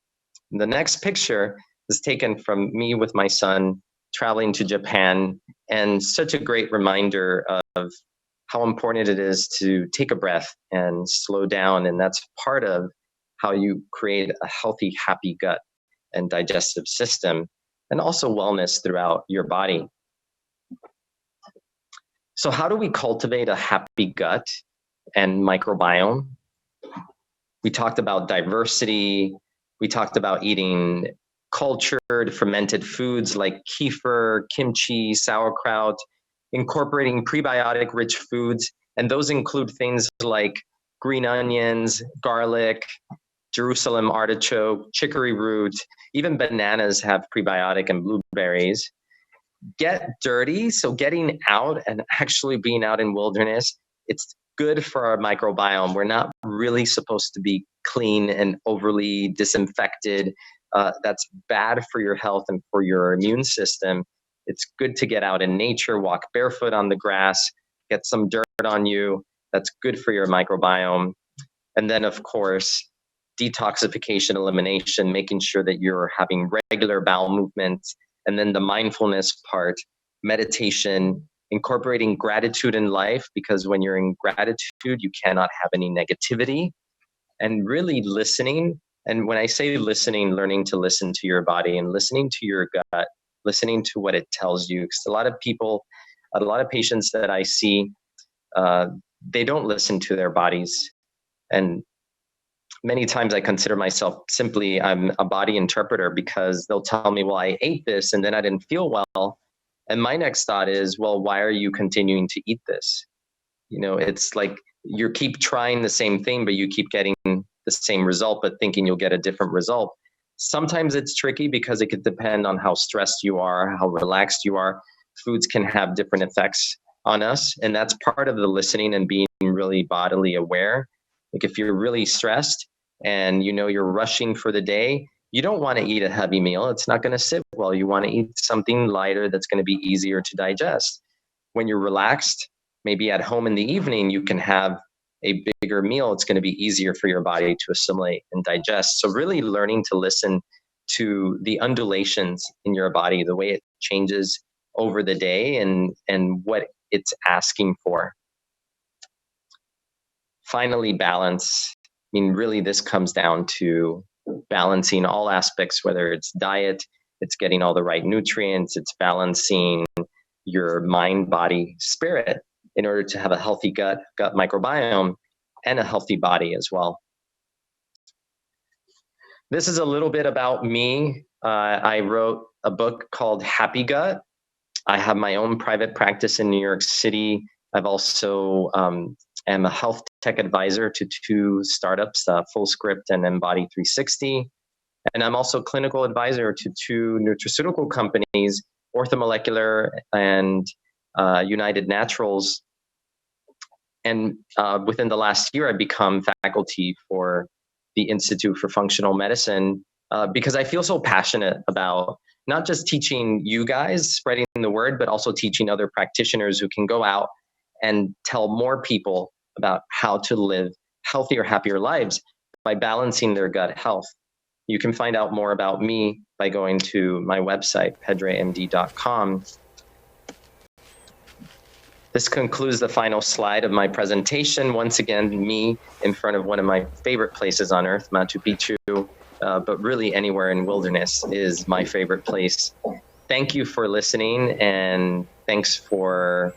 The next picture is taken from me with my son traveling to Japan, and such a great reminder of how important it is to take a breath and slow down. And that's part of how you create a healthy, happy gut and digestive system, and also wellness throughout your body. So how do we cultivate a happy gut and microbiome? We talked about diversity. We talked about eating cultured fermented foods like kefir, kimchi, sauerkraut, incorporating prebiotic rich foods. And those include things like green onions, garlic, Jerusalem artichoke, chicory root, even bananas have prebiotic, and blueberries. Get dirty. So getting out and actually being out in wilderness, it's good for our microbiome. We're not really supposed to be clean and overly disinfected. That's bad for your health and for your immune system. It's good to get out in nature, walk barefoot on the grass, get some dirt on you. That's good for your microbiome. And then, of course, detoxification, elimination, making sure that you're having regular bowel movements, and then the mindfulness part, meditation, incorporating gratitude in life, because when you're in gratitude, you cannot have any negativity, and really listening. And when I say listening, learning to listen to your body and listening to your gut, listening to what it tells you. Because a lot of patients that I see, they don't listen to their bodies. And many times I consider myself simply, I'm a body interpreter, because they'll tell me, well, I ate this and then I didn't feel well. And my next thought is, well, why are you continuing to eat this? It's like you keep trying the same thing, but you keep getting the same result, but thinking you'll get a different result. Sometimes it's tricky because it could depend on how stressed you are, how relaxed you are. Foods can have different effects on us. And that's part of the listening and being really bodily aware. Like if you're really stressed and you're rushing for the day, you don't want to eat a heavy meal. It's not going to sit well. You want to eat something lighter that's going to be easier to digest. When you're relaxed, maybe at home in the evening, you can have a bigger meal. It's going to be easier for your body to assimilate and digest. So really learning to listen to the undulations in your body, the way it changes over the day and what it's asking for. Finally, balance. I mean, really, this comes down to balancing all aspects, whether it's diet, it's getting all the right nutrients, it's balancing your mind, body, spirit in order to have a healthy gut microbiome and a healthy body as well. This is a little bit about me. I wrote a book called Happy Gut. I have my own private practice in New York City. I've also am a health tech advisor to 2 startups, FullScript and Embody 360. And I'm also clinical advisor to 2 nutraceutical companies, Orthomolecular and United Naturals. And within the last year, I've become faculty for the Institute for Functional Medicine because I feel so passionate about not just teaching you guys, spreading the word, but also teaching other practitioners who can go out and tell more people about how to live healthier, happier lives by balancing their gut health. You can find out more about me by going to my website, pedremd.com. This concludes the final slide of my presentation. Once again, me in front of one of my favorite places on earth, Machu Picchu, but really anywhere in wilderness is my favorite place. Thank you for listening, and thanks for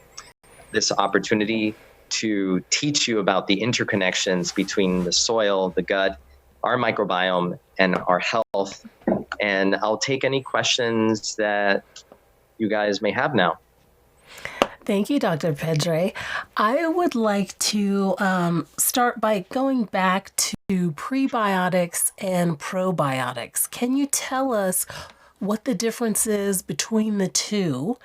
this opportunity to teach you about the interconnections between the soil, the gut, our microbiome, and our health. And I'll take any questions that you guys may have now. Thank you, Dr. Pedre. I would like to start by going back to prebiotics and probiotics. Can you tell us what the difference is between the two?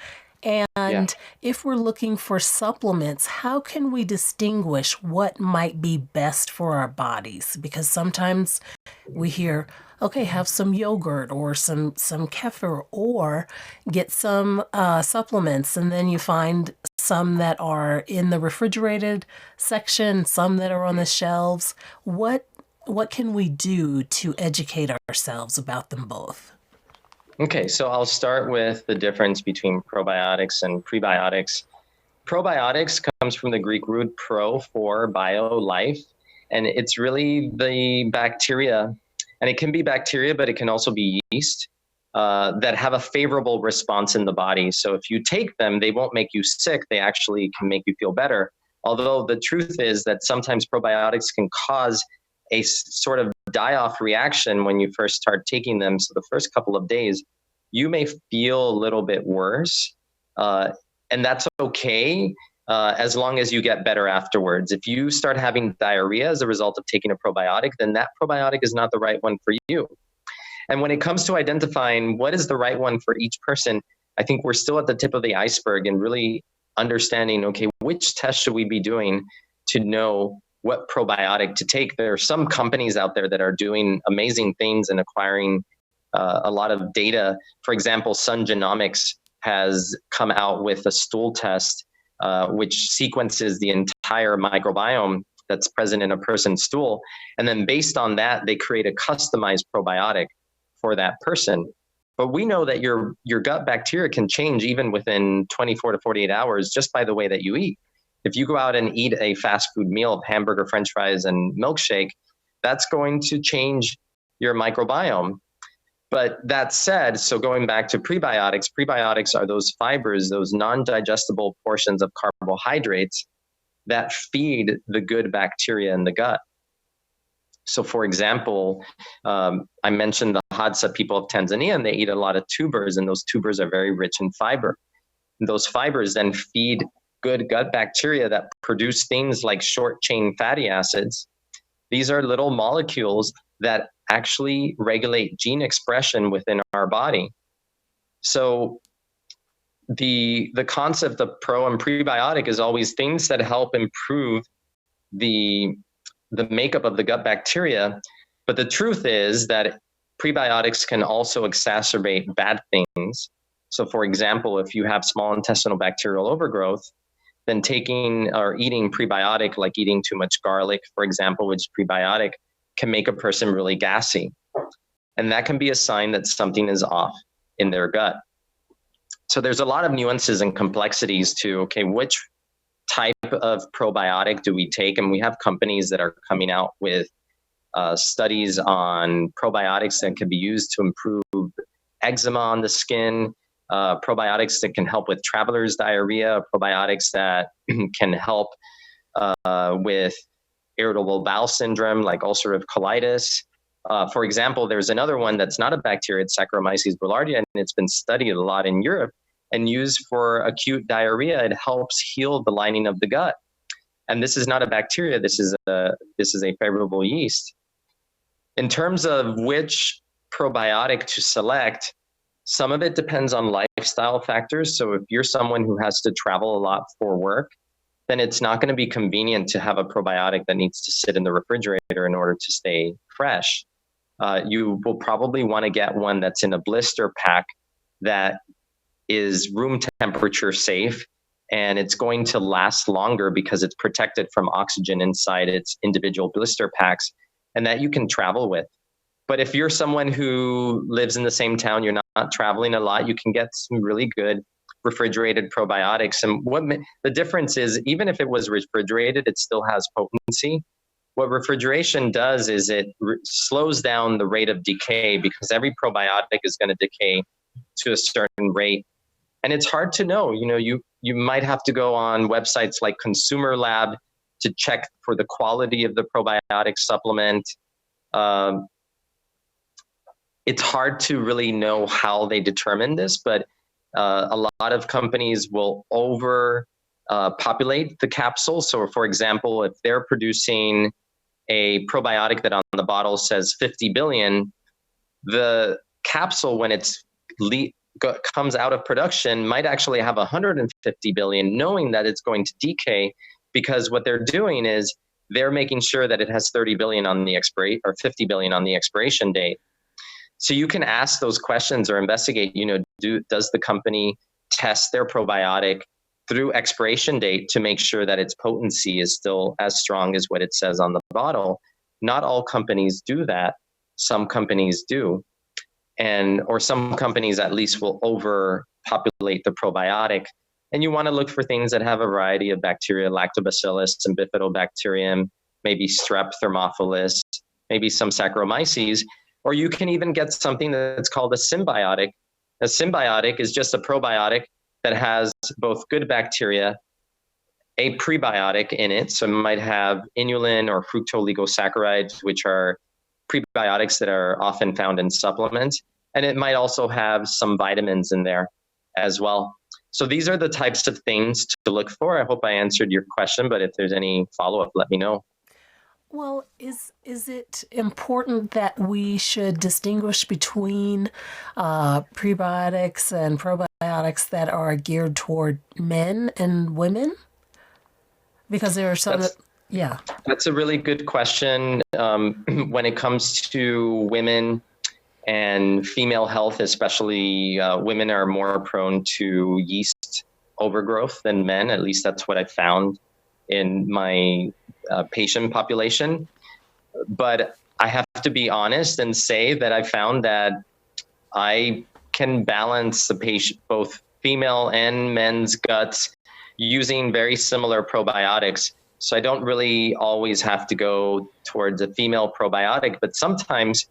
And if we're looking for supplements, how can we distinguish what might be best for our bodies? Because sometimes we hear, okay, have some yogurt or some kefir, or get some supplements, and then you find some that are in the refrigerated section, some that are on the shelves. What can we do to educate ourselves about them both? Okay, so I'll start with the difference between probiotics and prebiotics. Probiotics comes from the Greek root pro, for bio, life, and it's really the bacteria, and it can be bacteria, but it can also be yeast that have a favorable response in the body. So if you take them, they won't make you sick. They actually can make you feel better. Although the truth is that sometimes probiotics can cause a sort of die-off reaction when you first start taking them. So the first couple of days, you may feel a little bit worse, and that's okay as long as you get better afterwards. If you start having diarrhea as a result of taking a probiotic, then that probiotic is not the right one for you. And when it comes to identifying what is the right one for each person, I think we're still at the tip of the iceberg and really understanding, okay, which test should we be doing to know what probiotic to take? There are some companies out there that are doing amazing things and acquiring a lot of data. For example, Sun Genomics has come out with a stool test which sequences the entire microbiome that's present in a person's stool. And then based on that, they create a customized probiotic for that person. But we know that your gut bacteria can change even within 24 to 48 hours just by the way that you eat. If you go out and eat a fast food meal of hamburger, french fries, and milkshake, that's going to change your microbiome. But that said, so going back to prebiotics are those fibers, those non-digestible portions of carbohydrates that feed the good bacteria in the gut. So for example, I mentioned the Hadza people of Tanzania, and they eat a lot of tubers, and those tubers are very rich in fiber. And those fibers then feed good gut bacteria that produce things like short chain fatty acids. These are little molecules that actually regulate gene expression within our body. So the concept of pro and prebiotic is always things that help improve the makeup of the gut bacteria. But the truth is that prebiotics can also exacerbate bad things. So for example, if you have small intestinal bacterial overgrowth, then taking or eating prebiotic, like eating too much garlic, for example, which is prebiotic, can make a person really gassy. And that can be a sign that something is off in their gut. So there's a lot of nuances and complexities to, okay, which type of probiotic do we take? And we have companies that are coming out with studies on probiotics that can be used to improve eczema on the skin, probiotics that can help with traveler's diarrhea, probiotics that can help with irritable bowel syndrome like ulcerative colitis. For example, there's another one that's not a bacteria, it's Saccharomyces boulardii, and it's been studied a lot in Europe and used for acute diarrhea. It helps heal the lining of the gut. And this is not a bacteria, this is a favorable yeast. In terms of which probiotic to select, some of it depends on lifestyle factors. So if you're someone who has to travel a lot for work, then it's not going to be convenient to have a probiotic that needs to sit in the refrigerator in order to stay fresh. You will probably want to get one that's in a blister pack that is room temperature safe, and it's going to last longer because it's protected from oxygen inside its individual blister packs, and that you can travel with. But if you're someone who lives in the same town, you're not traveling a lot, you can get some really good refrigerated probiotics. And the difference is, even if it was refrigerated, it still has potency. What refrigeration does is it slows down the rate of decay, because every probiotic is going to decay to a certain rate. And it's hard to know. You might have to go on websites like Consumer Lab to check for the quality of the probiotic supplement. It's hard to really know how they determine this, but a lot of companies will populate the capsule. So for example, if they're producing a probiotic that on the bottle says 50 billion, the capsule, when it's comes out of production, might actually have 150 billion, knowing that it's going to decay, because what they're doing is they're making sure that it has 30 billion on the expiration, or 50 billion on the expiration date. So you can ask those questions or investigate, does the company test their probiotic through expiration date to make sure that its potency is still as strong as what it says on the bottle? Not all companies do that. Some companies do. Or some companies at least will overpopulate the probiotic. And you want to look for things that have a variety of bacteria, lactobacillus and bifidobacterium, maybe strep, thermophilus, maybe some Saccharomyces. Or you can even get something that's called a symbiotic. A symbiotic is just a probiotic that has both good bacteria, a prebiotic in it. So it might have inulin or fructooligosaccharides, which are prebiotics that are often found in supplements. And it might also have some vitamins in there as well. So these are the types of things to look for. I hope I answered your question, but if there's any follow-up, let me know. Well, is it important that we should distinguish between prebiotics and probiotics that are geared toward men and women? Because there are some yeah. That's a really good question. When it comes to women and female health, especially, women are more prone to yeast overgrowth than men. At least that's what I found in my patient population. But I have to be honest and say that I found that I can balance the patient, both female and men's guts, using very similar probiotics. So I don't really always have to go towards a female probiotic, but sometimes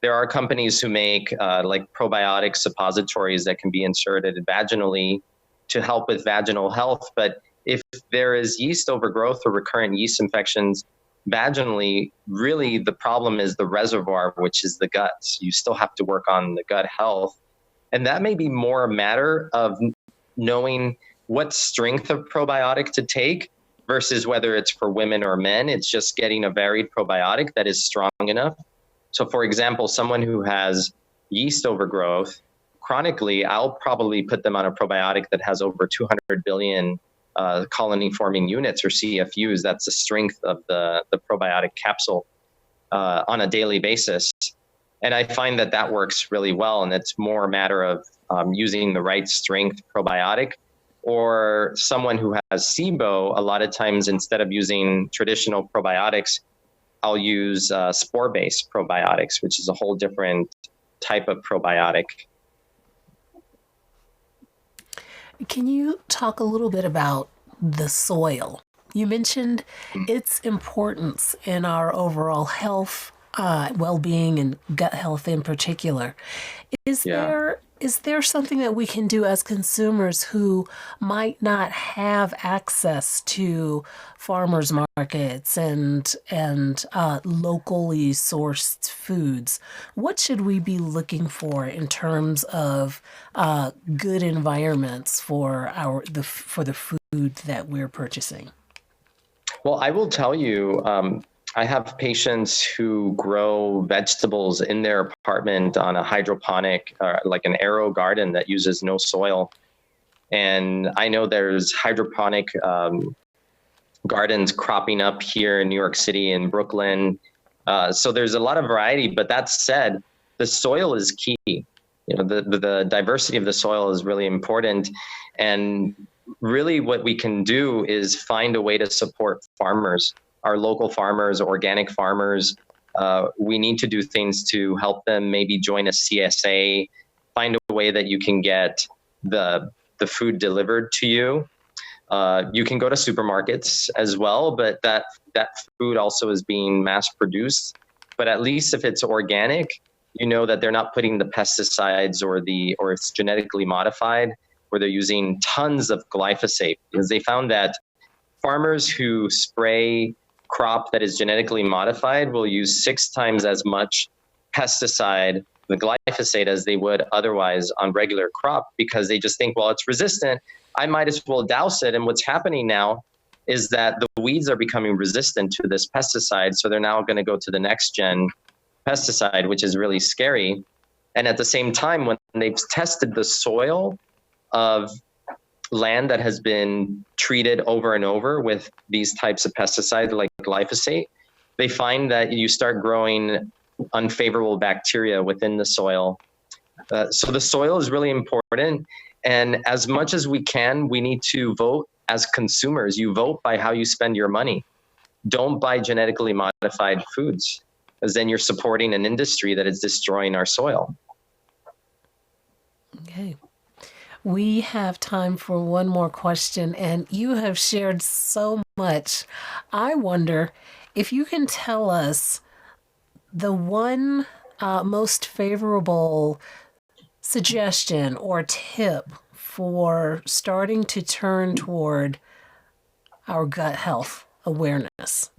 there are companies who make like probiotic suppositories that can be inserted vaginally to help with vaginal health. But if there is yeast overgrowth or recurrent yeast infections vaginally, really the problem is the reservoir, which is the gut. So you still have to work on the gut health. And that may be more a matter of knowing what strength of probiotic to take versus whether it's for women or men. It's just getting a varied probiotic that is strong enough. So for example, someone who has yeast overgrowth chronically, I'll probably put them on a probiotic that has over 200 billion colony forming units or CFUs. That's the strength of the probiotic capsule on a daily basis. And I find that that works really well. And it's more a matter of using the right strength probiotic. Or someone who has SIBO, a lot of times instead of using traditional probiotics, I'll use spore-based probiotics, which is a whole different type of probiotic. Can you talk a little bit about the soil? You mentioned its importance in our overall health, well-being, and gut health in particular. Is there something that we can do as consumers who might not have access to farmers markets and locally sourced foods? What should we be looking for in terms of good environments for the food that we're purchasing? Well, I will tell you, I have patients who grow vegetables in their apartment on a hydroponic, like an aero garden that uses no soil. And I know there's hydroponic gardens cropping up here in New York City and Brooklyn. So there's a lot of variety, but that said, the soil is key. You know, the diversity of the soil is really important. And really what we can do is find a way to support farmers. Our local farmers, organic farmers. We need to do things to help them, maybe join a CSA, find a way that you can get the food delivered to you. You can go to supermarkets as well, but that food also is being mass produced. But at least if it's organic, you know that they're not putting the pesticides or it's genetically modified, where they're using tons of glyphosate, because they found that farmers who spray crop that is genetically modified will use 6 times as much pesticide, the glyphosate, as they would otherwise on regular crop, because they just think, well, it's resistant, I might as well douse it. And what's happening now is that the weeds are becoming resistant to this pesticide. So they're now going to go to the next gen pesticide, which is really scary. And at the same time, when they've tested the soil of land that has been treated over and over with these types of pesticides like glyphosate, they find that you start growing unfavorable bacteria within the soil. So the soil is really important. And as much as we can, we need to vote as consumers. You vote by how you spend your money. Don't buy genetically modified foods, because then you're supporting an industry that is destroying our soil. Okay. We have time for one more question, and you have shared so much. I wonder if you can tell us the one most favorable suggestion or tip for starting to turn toward our gut health awareness.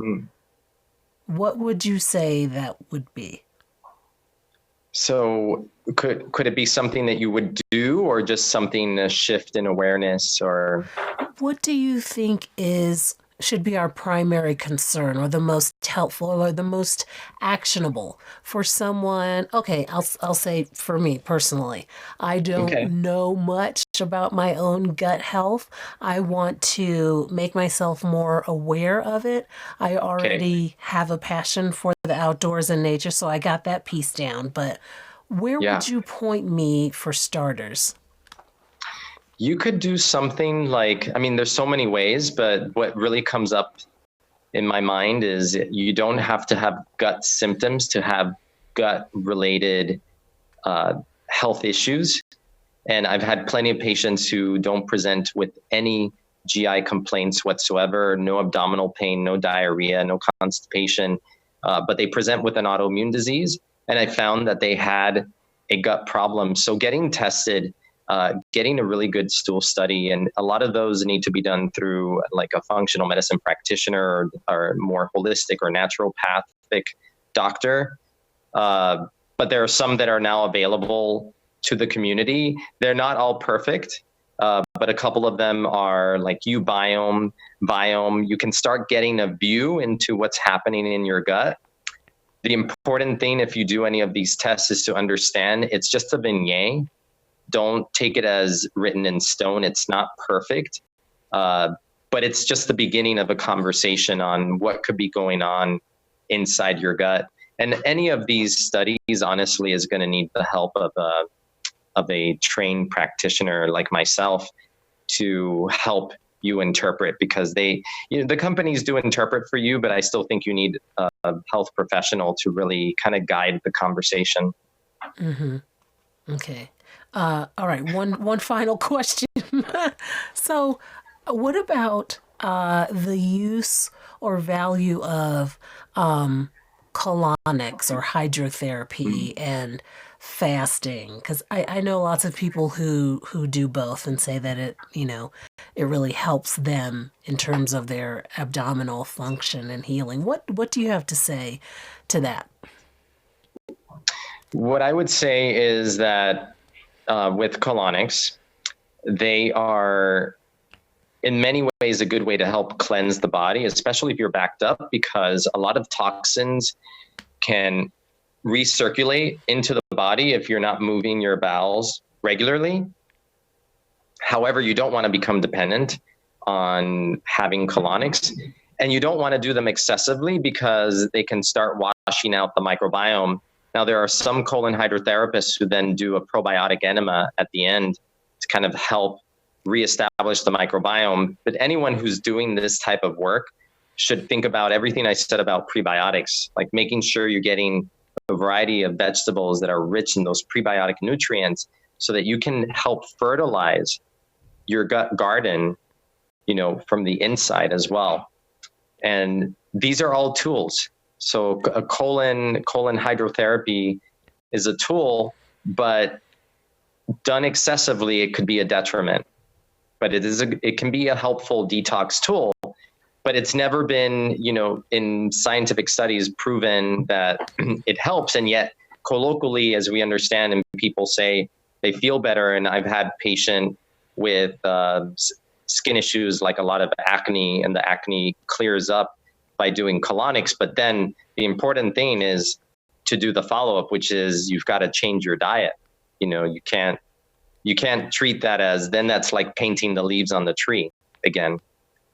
What would you say that would be? So could it be something that you would do, or just something, a shift in awareness? Or what do you think should be our primary concern, or the most helpful, or the most actionable for someone? Okay, I'll say for me personally, I don't know much about my own gut health. I want to make myself more aware of it. I already have a passion for the outdoors and nature, so I got that piece down. But where would you point me for starters? You could do something like, I mean, there's so many ways, but what really comes up in my mind is you don't have to have gut symptoms to have gut related health issues. And I've had plenty of patients who don't present with any GI complaints whatsoever, no abdominal pain, no diarrhea, no constipation, but they present with an autoimmune disease. And I found that they had a gut problem. So getting tested, getting a really good stool study, and a lot of those need to be done through like a functional medicine practitioner or more holistic or naturopathic doctor. But there are some that are now available to the community. They're not all perfect, but a couple of them are like Biome. You can start getting a view into what's happening in your gut. The important thing, if you do any of these tests, is to understand it's just a vignette. Don't take it as written in stone. It's not perfect, but it's just the beginning of a conversation on what could be going on inside your gut. And any of these studies, honestly, is going to need the help of a trained practitioner like myself to help you interpret, because the companies do interpret for you, but I still think you need a health professional to really kind of guide the conversation. Mm-hmm. Okay. All right. One final question. So, what about the use or value of colonics or hydrotherapy and fasting? Because I know lots of people who do both and say that it really helps them in terms of their abdominal function and healing. What do you have to say to that? What I would say is that with colonics, they are in many ways a good way to help cleanse the body, especially if you're backed up, because a lot of toxins can recirculate into the body if you're not moving your bowels regularly. However, you don't want to become dependent on having colonics, and you don't want to do them excessively because they can start washing out the microbiome. Now, there are some colon hydrotherapists who then do a probiotic enema at the end to kind of help reestablish the microbiome. But anyone who's doing this type of work should think about everything I said about prebiotics, like making sure you're getting a variety of vegetables that are rich in those prebiotic nutrients so that you can help fertilize your gut garden, from the inside as well. And these are all tools. So a colon hydrotherapy is a tool, but done excessively, it could be a detriment. But it can be a helpful detox tool, but it's never been, in scientific studies proven that it helps. And yet colloquially, as we understand, and people say they feel better. And I've had patient with skin issues, like a lot of acne, and the acne clears up by doing colonics. But then the important thing is to do the follow-up, which is you've got to change your diet. You can't treat that as then that's like painting the leaves on the tree again.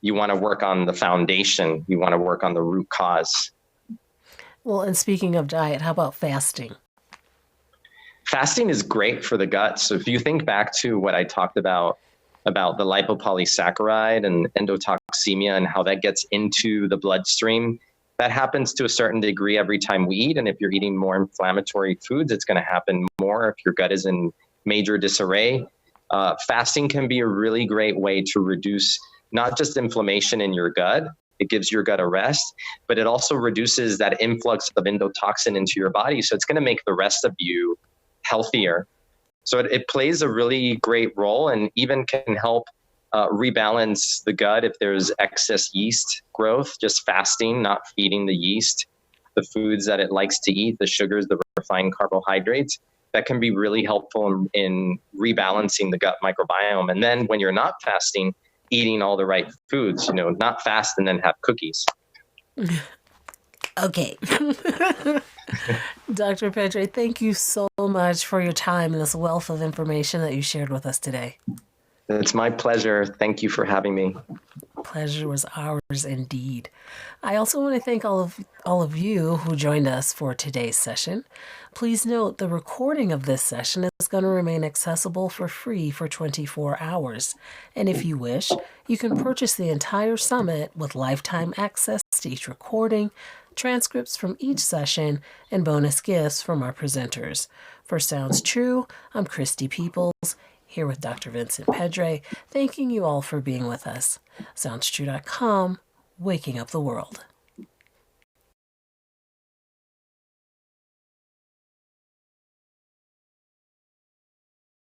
You want to work on the foundation. You want to work on the root cause. Well, and speaking of diet, how about fasting? Fasting is great for the gut. So if you think back to what I talked about the lipopolysaccharide and endotoxemia and how that gets into the bloodstream, that happens to a certain degree every time we eat. And if you're eating more inflammatory foods, it's going to happen more if your gut is in major disarray. Fasting can be a really great way to reduce not just inflammation in your gut, it gives your gut a rest, but it also reduces that influx of endotoxin into your body. So it's going to make the rest of you healthier. So it plays a really great role, and even can help rebalance the gut if there's excess yeast growth. Just fasting, not feeding the yeast the foods that it likes to eat, the sugars, the refined carbohydrates, that can be really helpful in rebalancing the gut microbiome. And then when you're not fasting, eating all the right foods, not fast and then have cookies. Okay. Dr. Pedre, thank you so much for your time and this wealth of information that you shared with us today. It's my pleasure. Thank you for having me. Pleasure was ours indeed. I also want to thank all of you who joined us for today's session. Please note the recording of this session is going to remain accessible for free for 24 hours. And if you wish, you can purchase the entire summit with lifetime access to each recording, transcripts from each session, and bonus gifts from our presenters. For Sounds True, I'm Christy Peoples, here with Dr. Vincent Pedre, thanking you all for being with us. SoundsTrue.com, waking up the world.